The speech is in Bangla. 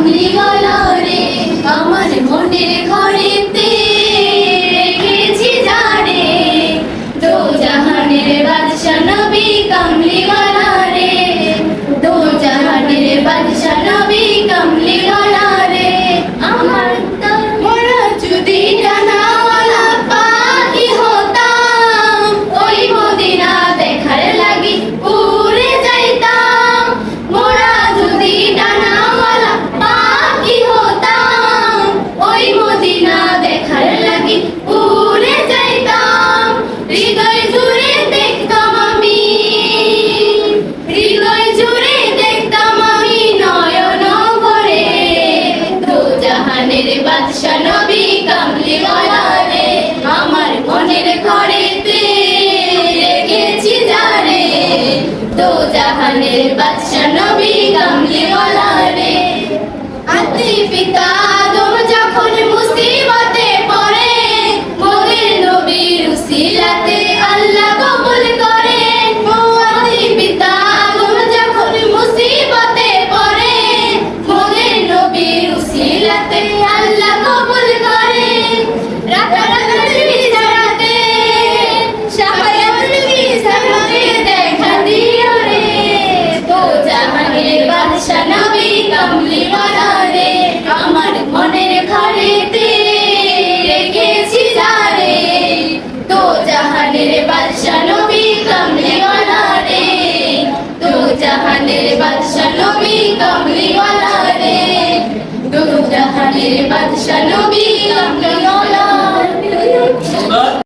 কামলিওয়ালা রে আমার মনের ঘরেতে রেখেছি যারে দো জাহানের বাদশা নবী কামলিওয়ালা রে দো জাহানের বাদশা নবী কামলিওয়ালা রে আমার মোরা যদি ডানাওয়ালা পাখি হতাম ওই মদিনা দেখার লাগি উড়ে যাইতাম মোরা যদি ডানাওয়ালা পাখি হতাম ওই মদিনা দেখার লাগি উড়ে যাইতাম হৃদয় জুড়ে দেখতাম আমি হৃদয় জুড়ে দেখতাম আমি নয়ন ভরে দো জাহানের বাদশা নবী কামলিওয়ালা রে আমার মনের ঘরেতে রেখেছি যারে দো জাহানের বাদশা নবী কামলিওয়ালা রে আদি পিতা আদম যখন মুসিবতে পড়ে মোদের নবীর উসিলাতে আল্লাহ কবুল করেন ও আদি পিতা আদম যখন মুসিবতে পড়ে মোদের নবীর উসিলাতে আল্লাহ কবুল করেন রাতারাতি বিছানাতে শাহাদাতের বিছানাতে দেখা দিও রে দো জাহানের বাদশা নবী কামলিওয়ালা রে আমার মনের ঘরেতে রেখেছি যারে দো জাহানের বাদশা নবী কামলিওয়ালা রে দো জাহানের বাদশা নবী কামলিওয়ালা রে দো জাহানের বাদশা নবী কামলিওয়ালা রে